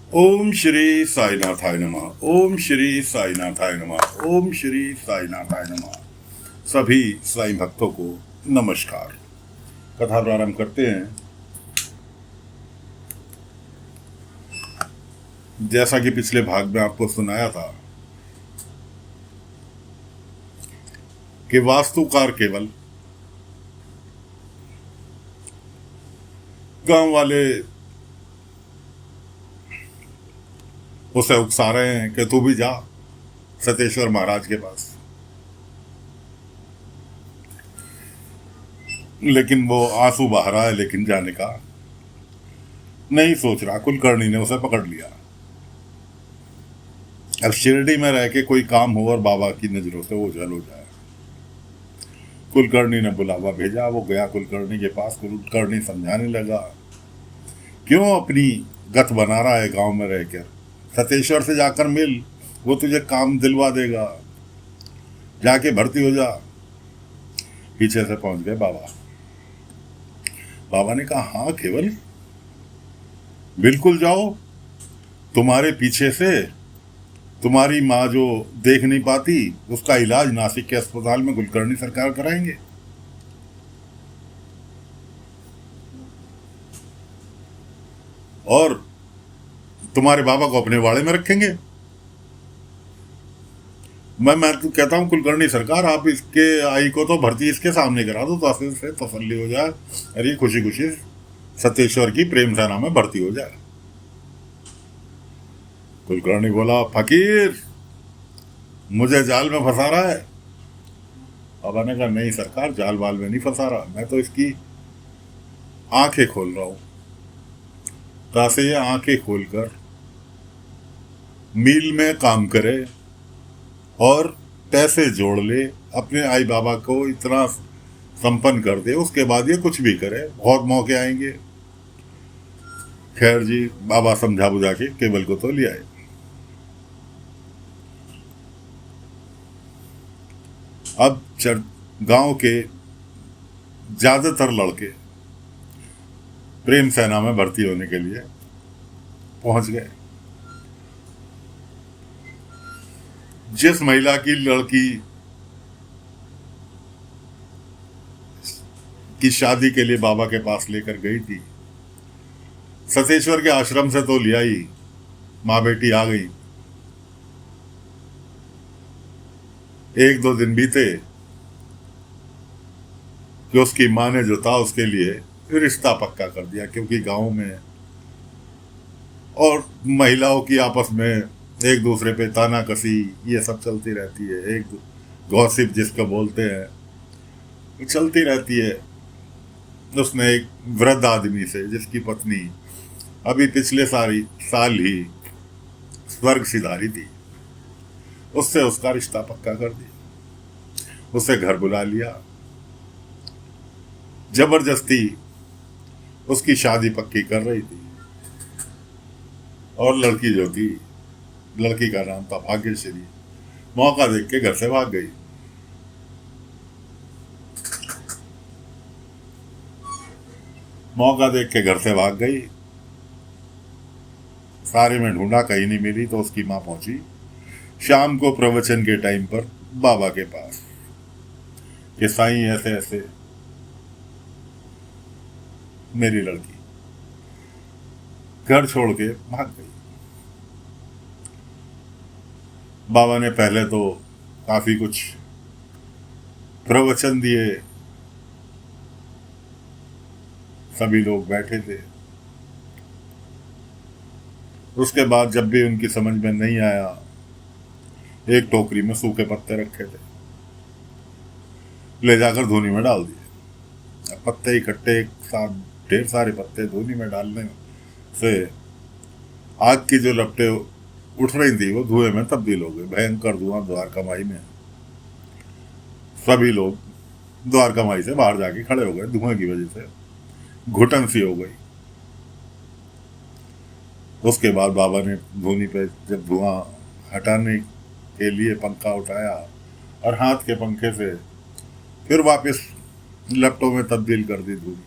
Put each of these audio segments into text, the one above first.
ओम श्री साईनाथाय नमः। ओम श्री साईनाथाय नमः। ओम श्री साईनाथाय नमः। सभी साई भक्तों को नमस्कार। कथा प्रारंभ करते हैं। जैसा कि पिछले भाग में आपको सुनाया था कि वास्तुकार केवल गांव वाले उसे उकसा रहे हैं कि तू भी जा सतेश्वर महाराज के पास, लेकिन वो आंसू बहा रहा है, लेकिन जाने का नहीं सोच रहा। कुलकर्णी ने उसे पकड़ लिया। अब शिरडी में रह के कोई काम हो और बाबा की नजरों से ओझल हो जाए। कुलकर्णी ने बुलावा भेजा। वो गया कुलकर्णी के पास। कुलकर्णी समझाने लगा, क्यों अपनी गत बना रहा है गांव में रहकर? सतेश्वर से जाकर मिल, वो तुझे काम दिलवा देगा। जाके भर्ती हो जा। पीछे से पहुंच गए बाबा। बाबा ने कहा, हाँ केवल, बिल्कुल जाओ। तुम्हारे पीछे से तुम्हारी माँ जो देख नहीं पाती, उसका इलाज नासिक के अस्पताल में कुलकर्णी सरकार कराएंगे। और तुम्हारे बाबा को अपने वाड़े में रखेंगे। मैं तो कहता हूं कुलकर्णी सरकार, आप इसके आई को तो भर्ती इसके सामने करा दो, तो से तसल्ली हो जाए। अरे खुशी खुशी सतेश्वर की प्रेम सेना में भर्ती हो जाए। कुलकर्णी बोला, फकीर मुझे जाल में फंसा रहा है। बाबा ने कहा, नहीं सरकार, जाल वाल में नहीं फंसा रहा, मैं तो इसकी आंखें खोल रहा हूं, ताकि ये आंखें खोलकर मील में काम करे और पैसे जोड़ ले, अपने आई बाबा को इतना संपन्न कर दे, उसके बाद ये कुछ भी करे, बहुत मौके आएंगे। खैर जी, बाबा समझा बुझा के केवल को तो ले आए। अब गांव के ज्यादातर लड़के प्रेम सेना में भर्ती होने के लिए पहुंच गए। जिस महिला की लड़की की शादी के लिए बाबा के पास लेकर गई थी, सतेश्वर के आश्रम से तो लिया ही, माँ बेटी आ गई। एक दो दिन बीते कि उसकी माँ ने जो था उसके लिए रिश्ता पक्का कर दिया, क्योंकि गांव में और महिलाओं की आपस में एक दूसरे पे ताना कसी ये सब चलती रहती है। एक गॉसिप जिसको बोलते हैं, चलती रहती है। उसने एक वृद्ध आदमी से, जिसकी पत्नी अभी पिछले साल ही स्वर्ग सिधारी थी, उससे उसका रिश्ता पक्का कर दिया। उसे घर बुला लिया, जबरदस्ती उसकी शादी पक्की कर रही थी। और लड़की जो थी, लड़की का नाम था भाग्यश्री, मौका देख के घर से भाग गई। मौका देख के घर से भाग गई। सारे में ढूंढा, कहीं नहीं मिली, तो उसकी माँ पहुंची शाम को प्रवचन के टाइम पर बाबा के पास कि साईं ऐसे ऐसे मेरी लड़की घर छोड़ के भाग गई। बाबा ने पहले तो काफी कुछ प्रवचन दिए, सभी लोग बैठे थे। उसके बाद जब भी उनकी समझ में नहीं आया, एक टोकरी में सूखे पत्ते रखे थे, ले जाकर धूनी में डाल दिए। पत्ते इकट्ठे एक साथ, ढेर सारे पत्ते धूनी में डालने से आग की जो लपटें उठ रही थी वो धुएं में तब्दील हो गई। भयंकर धुआं द्वारका माई में। सभी लोग द्वारका माई से बाहर जाके खड़े हो गए। धुएं की वजह से घुटन सी हो गई। उसके बाद बाबा ने धूनी पे जब धुआं हटाने के लिए पंखा उठाया और हाथ के पंखे से फिर वापस लपटों में तब्दील कर दी धूनी।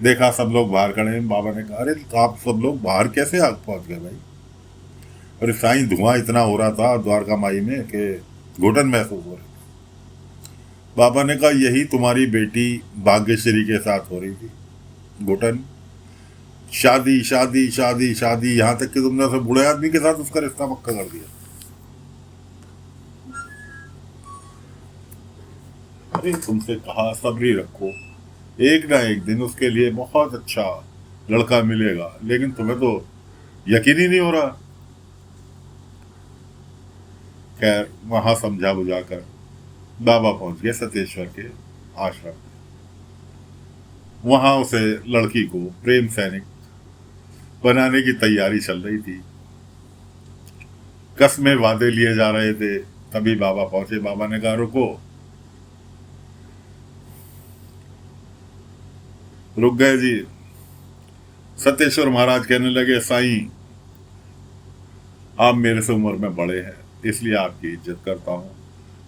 देखा सब लोग बाहर खड़े हैं। बाबा ने कहा, अरे तो आप सब लोग बाहर कैसे आग पहुंच गए भाई? अरे साईं, धुआं इतना हो रहा था द्वारका माई में कि घुटन महसूस हो रही। बाबा ने कहा, यही तुम्हारी बेटी भाग्यश्री के साथ हो रही थी, घुटन। शादी शादी शादी शादी, यहां तक कि तुमने उसे बूढ़े आदमी के साथ उसका रिश्ता पक्का कर दिया। अरे तुमसे कहा सब्री रखो, एक ना एक दिन उसके लिए बहुत अच्छा लड़का मिलेगा, लेकिन तुम्हें तो यकीन ही नहीं हो रहा। खैर, वहां समझा बुझाकर बाबा पहुंच गए सतेश्वर के आश्रम। वहां उसे लड़की को प्रेम सैनिक बनाने की तैयारी चल रही थी, कस्में वादे लिए जा रहे थे। तभी बाबा पहुंचे। बाबा ने कहा, रुको। रुक गए जी। सतेश्वर महाराज कहने लगे, साईं, आप मेरे से उम्र में बड़े हैं, इसलिए आपकी इज्जत करता हूं,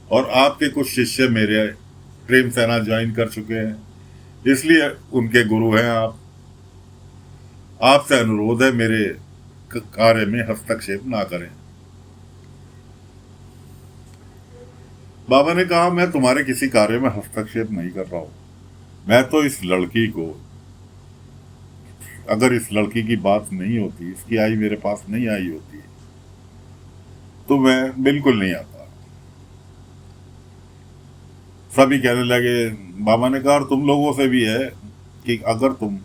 और आपके कुछ शिष्य मेरे प्रेम सेना ज्वाइन कर चुके हैं, इसलिए उनके गुरु हैं आप। आपसे अनुरोध है, मेरे कार्य में हस्तक्षेप ना करें। बाबा ने कहा, मैं तुम्हारे किसी कार्य में हस्तक्षेप नहीं कर रहा हूं। मैं तो इस लड़की को, अगर इस लड़की की बात नहीं होती, इसकी आई मेरे पास नहीं आई होती, तो मैं बिल्कुल नहीं आता। सभी कहने लगे। बाबा ने कहा, तुम लोगों से भी है कि अगर तुम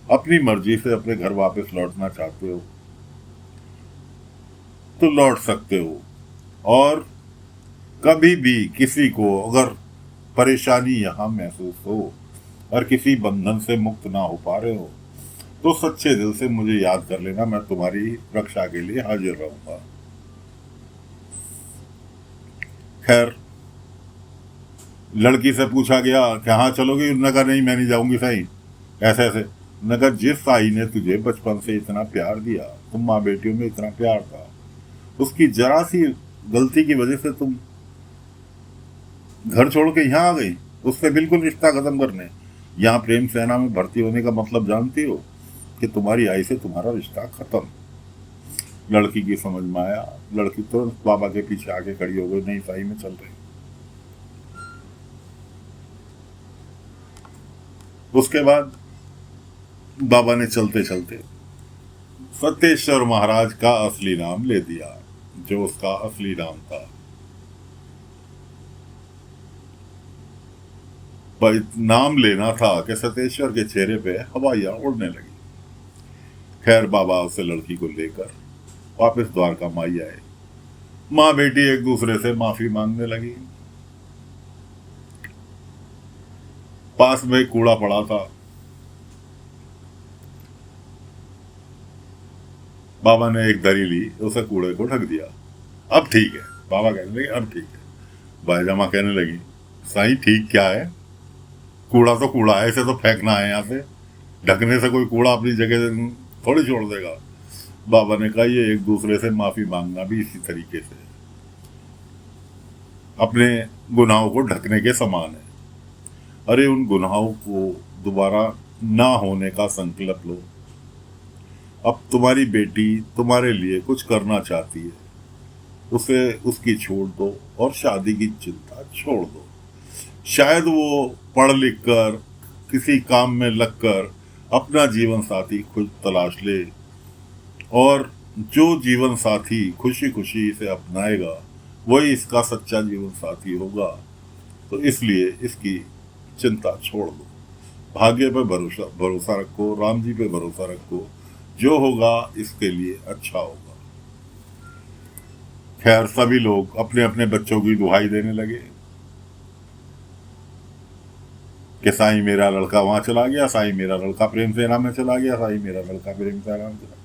अपनी मर्जी से अपने घर वापस लौटना चाहते हो तो लौट सकते हो, और कभी भी किसी को अगर परेशानी यहां महसूस हो और किसी बंधन से मुक्त ना हो पा रहे हो तो सच्चे दिल से मुझे याद कर लेना, मैं तुम्हारी रक्षा के लिए हाजिर रहूंगा। खैर, लड़की से पूछा गया, कहाँ चलोगी? उसने कहा, नहीं, मैं नहीं जाऊंगी साईं, ऐसे ऐसे। उसने कहा, जिस साईं ने तुझे बचपन से इतना प्यार दिया, तुम माँ बेटियों में इतना प्यार था, उसकी जरा सी गलती की वजह से तुम घर छोड़ के यहाँ आ गई, उससे बिल्कुल रिश्ता खत्म करने। यहाँ प्रेम सेना में भर्ती होने का मतलब जानती हो कि तुम्हारी आई से तुम्हारा रिश्ता खत्म। लड़की की समझ में आया। लड़की तुरंत बाबा के पीछे आके खड़ी हो गई, नहीं साईं, में चल रही। उसके बाद बाबा ने चलते चलते सतेश्वर महाराज का असली नाम ले दिया, जो उसका असली नाम था। पर नाम लेना था कि सतेश्वर के चेहरे पे हवाइयां उड़ने लगी। खैर, बाबा उसे लड़की को लेकर वापस द्वारका माई आए। माँ बेटी एक दूसरे से माफी मांगने लगी। पास में कूड़ा पड़ा था। बाबा ने एक दरी ली, उसे कूड़े को ढक दिया। अब ठीक है, बाबा कहने लगे, अब ठीक है। बाईजामा कहने लगी, साईं, ठीक क्या है? कूड़ा तो कूड़ा है, इसे तो फेंकना है यहाँ से। ढकने से कोई कूड़ा अपनी जगह थोड़ी छोड़ देगा। बाबा ने कहा, ये एक दूसरे से माफी मांगना भी इसी तरीके से अपने गुनाहों को ढकने के समान है। अरे, उन गुनाहों को दोबारा ना होने का संकल्प लो। अब तुम्हारी बेटी तुम्हारे लिए कुछ करना चाहती है, उसे उसकी छोड़ दो और शादी की चिंता छोड़ दो। शायद वो पढ़ लिख कर किसी काम में लगकर अपना जीवन साथी खुद तलाश ले, और जो जीवन साथी खुशी खुशी इसे अपनाएगा वही इसका सच्चा जीवन साथी होगा। तो इसलिए इसकी चिंता छोड़ दो, भाग्य पे भरोसा भरोसा रखो, राम जी पे भरोसा रखो, जो होगा इसके लिए अच्छा होगा। खैर, सभी लोग अपने अपने बच्चों की दुहाई देने लगे कि साईं, मेरा लड़का वहां चला गया, साईं, मेरा लड़का प्रेम सेना में चला गया, साईं, मेरा लड़का प्रेम सेना में चला।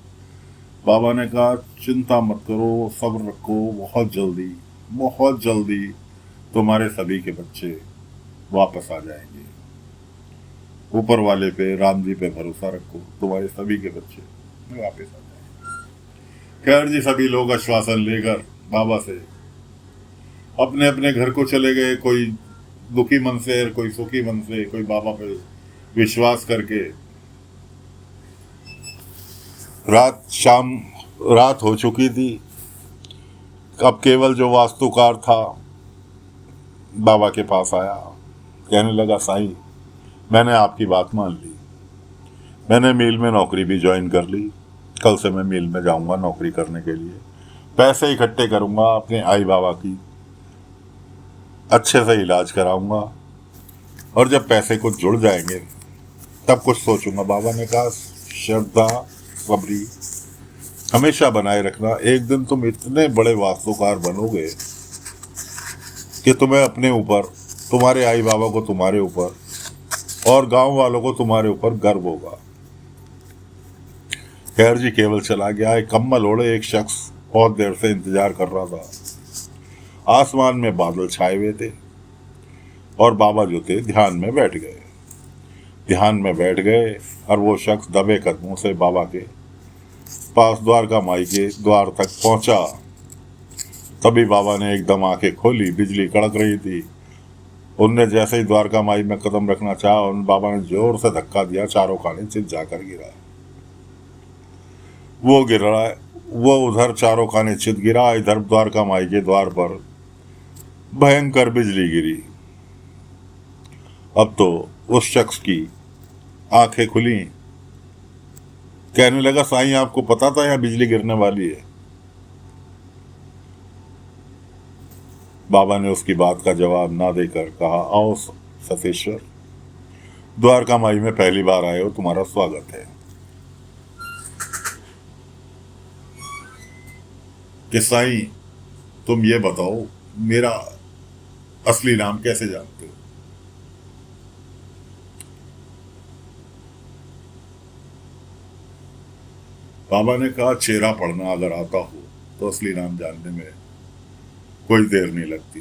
बाबा ने कहा, चिंता मत करो, सब्र रखो, बहुत जल्दी तुम्हारे सभी के बच्चे वापस आ जाएंगे। ऊपर वाले पे, राम जी पे भरोसा रखो, तुम्हारे सभी के बच्चे वापस आ जाएंगे। खैर जी, सभी लोग आश्वासन लेकर बाबा से अपने अपने घर को चले गए। कोई दुखी मन से, कोई सुखी मन से, कोई बाबा पे विश्वास करके रात हो चुकी थी। अब केवल जो वास्तुकार था बाबा के पास आया, कहने लगा साईं, मैंने आपकी बात मान ली, मैंने मिल में नौकरी भी ज्वाइन कर ली, कल से मैं मिल में जाऊंगा नौकरी करने के लिए, पैसे इकट्ठे करूंगा, अपने आई बाबा की अच्छे से इलाज कराऊंगा, और जब पैसे कुछ जुड़ जाएंगे तब कुछ सोचूंगा। बाबा ने कहा श्रद्धा सबरी हमेशा बनाए रखना, एक दिन तुम इतने बड़े वास्तुकार बनोगे कि तुम्हें अपने ऊपर, तुम्हारे आई बाबा को तुम्हारे ऊपर और गांव वालों को तुम्हारे ऊपर गर्व होगा। खैर जी केवल चला गया। एक कम्बल ओढ़े एक शख्स बहुत देर से इंतजार कर रहा था। आसमान में बादल छाए हुए थे और बाबा जो थे ध्यान में बैठ गए और वो शख्स दबे कदमों से बाबा के पास द्वारका माई के द्वार तक पहुंचा। तभी बाबा ने एकदम आंखें खोली, बिजली कड़क रही थी। उनने जैसे ही द्वारका माई में कदम रखना चाहा, उन बाबा ने जोर से धक्का दिया, चारों खाने चित जाकर गिरा। वो उधर चारों खाने चित गिरा, इधर द्वारका माई के द्वार पर भयंकर बिजली गिरी। अब तो उस शख्स की आंखें खुली, कहने लगा साईं आपको पता था यहां बिजली गिरने वाली है? बाबा ने उसकी बात का जवाब ना देकर कहा, आओ सतेश्वर, द्वारका माई में पहली बार आए हो, तुम्हारा स्वागत है। कि साईं तुम ये बताओ मेरा असली नाम कैसे जानते हो? बाबा ने कहा चेहरा पढ़ना अगर आता हो तो असली नाम जानने में कोई देर नहीं लगती।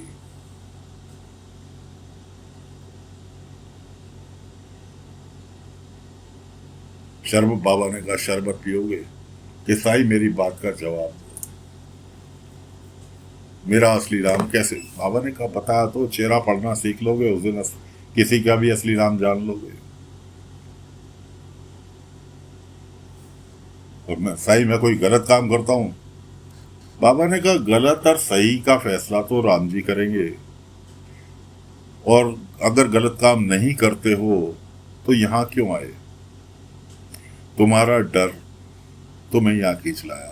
शरबत, बाबा ने कहा शरबत पियोगे? कि साईं मेरी बात का जवाब दो, मेरा असली नाम कैसे? बाबा ने कहा पता तो चेहरा पढ़ना सीख लोगे, उस दिन किसी का भी असली नाम जान लोगे। और मैं कोई गलत काम करता हूं? बाबा ने कहा गलत और सही का फैसला तो राम जी करेंगे, और अगर गलत काम नहीं करते हो तो यहां क्यों आए? तुम्हारा डर तुम्हें यहां खींच लाया।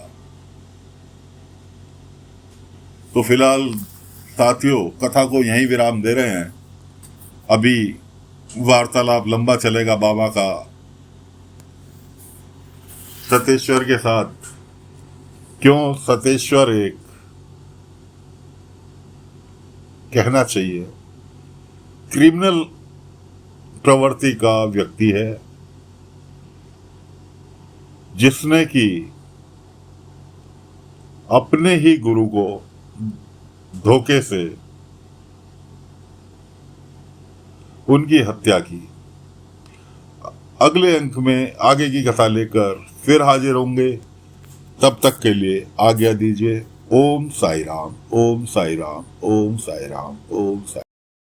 तो फिलहाल साथियों कथा को यहीं विराम दे रहे हैं। अभी वार्तालाप लंबा चलेगा बाबा का सतेश्वर के साथ। क्यों सतेश्वर एक, कहना चाहिए, क्रिमिनल प्रवृत्ति का व्यक्ति है, जिसने कि अपने ही गुरु को धोखे से उनकी हत्या की। अगले अंक में आगे की कथा लेकर फिर हाजिर होंगे। तब तक के लिए आज्ञा दीजिए। ओम साई राम, ओम साई राम, ओम साई राम, ओम साई।